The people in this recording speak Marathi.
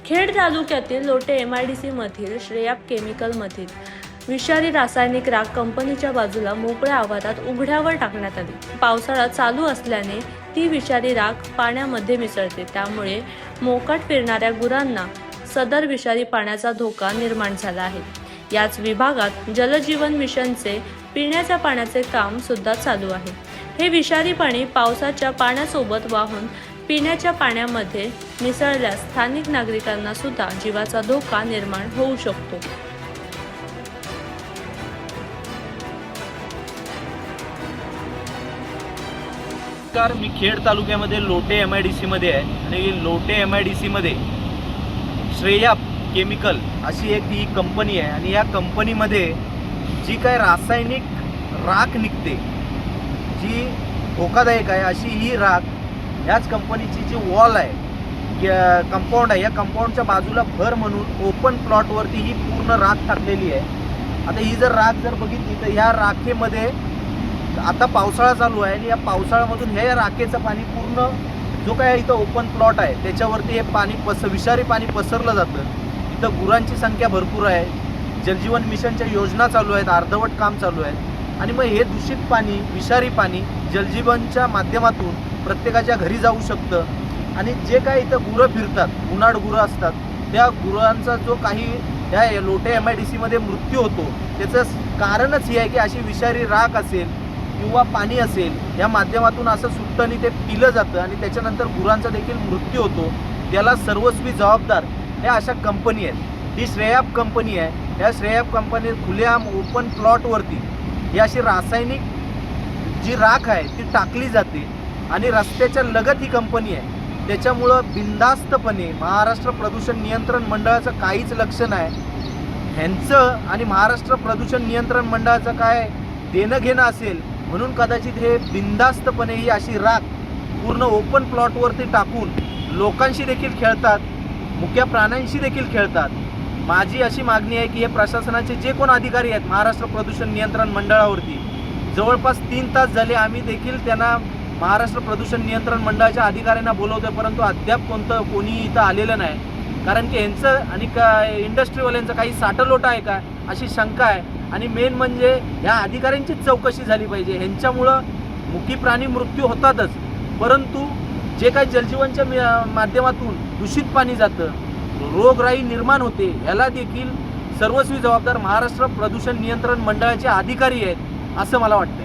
खेड तालुक्यातील लोटे MIDC मधील श्रेयाप केमिकलमधील विषारी रासायनिक राख कंपनीच्या बाजूला मोकळ्या आवारात उघड्यावर टाकण्यात आली। पावसाळा चालू असल्याने ती विषारी राख पाण्यामध्ये मिसळते, त्यामुळे मोकाट फिरणाऱ्या गुरांना सदर विषारी पाण्याचा धोका निर्माण झाला आहे। याच विभागात जलजीवन मिशनचे पिण्याच्या पाण्याचे काम सुद्धा चालू आहे। हे विषारी पाणी पावसाच्या पाण्यासोबत वाहून पिण्याच्या पाण्यामध्ये मिसळल्यास स्थानिक नागरिकांना सुद्धा जीवाचा धोका निर्माण होऊ शकतो। मी खेड तालुक्यामध्ये लोटे MIDC मध्ये आहे आणि लोटे MIDC मध्ये श्रेयाप केमिकल अशी एक ही कंपनी आहे आणि या कंपनीमध्ये जी काय रासायनिक राख निघते, जी धोकादायक आहे अशी ही राख ह्याच कंपनीची जी वॉल आहे, कंपाऊंड आहे, या कंपाऊंडच्या बाजूला भर म्हणून ओपन प्लॉटवरती ही पूर्ण राख टाकलेली आहे। आता ही जर राख जर बघितली तर ह्या राखेमध्ये आता पावसाळा चालू आहे आणि या पावसाळ्यामधून हे राखेचं पाणी पूर्ण जो काय इथं ओपन प्लॉट आहे त्याच्यावरती हे पाणी विषारी पाणी पसरलं जातं। इथं गुरांची संख्या भरपूर आहे, जलजीवन मिशनच्या योजना चालू आहेत, अर्धवट काम चालू आहे आणि मग हे दूषित पाणी, विषारी पाणी जलजीवनच्या माध्यमातून प्रत्येकाच्या घरी जाऊ शकतं आणि जे काय इथं गुरं फिरतात, उन्हाळ गुरं असतात, त्या गुरांचा जो काही ह्या लोटे MIDC मध्ये मृत्यू होतो त्याचं कारणच हे आहे की अशी विषारी राख असेल किंवा पाणी असेल या माध्यमातून असं सुटतं आणि ते पिलं जातं आणि त्याच्यानंतर गुरांचा देखील मृत्यू होतो। त्याला सर्वस्वी जबाबदार ह्या अशा कंपनी आहेत। ही श्रेयाप कंपनी आहे। या श्रेयाप कंपनीत खुलेआम ओपन प्लॉटवरती ही अशी रासायनिक जी राख आहे ती टाकली जाते आणि रस्त्याच्या लगत ही कंपनी आहे। त्याच्यामुळं बिनधास्तपणे महाराष्ट्र प्रदूषण नियंत्रण मंडळाचं काहीच लक्ष नाही। ह्यांचं आणि महाराष्ट्र प्रदूषण नियंत्रण मंडळाचं काय देणं घेणं असेल म्हणून कदाचित हे बिनधास्तपणे ही अशी राख पूर्ण ओपन प्लॉटवरती टाकून लोकांशी देखील खेळतात, मुक्या प्राण्यांशी देखील खेळतात। माझी अशी मागणी आहे की हे प्रशासनाचे जे कोण अधिकारी आहेत महाराष्ट्र प्रदूषण नियंत्रण मंडळावरती जवळपास 3 तास झाले आम्ही देखील त्यांना महाराष्ट्र प्रदूषण नियंत्रण मंडळाच्या अधिकाऱ्यांना बोलवतोय, परंतु अद्याप कोणी इथं आलेलं नाही। कारण की यांचं आणि इंडस्ट्रीवाल्यांचं काही साठलोट आहे का अशी शंका आहे आणि मेन म्हणजे ह्या अधिकाऱ्यांचीच चौकशी झाली पाहिजे। ह्यांच्यामुळं मुकी प्राणी मृत्यू होतातच, परंतु जे काही जलजीवनच्या माध्यमातून दूषित पाणी जातं, रोगराई निर्माण होते, ह्याला देखील सर्वस्वी जबाबदार महाराष्ट्र प्रदूषण नियंत्रण मंडळाचे अधिकारी आहेत असं मला वाटतं।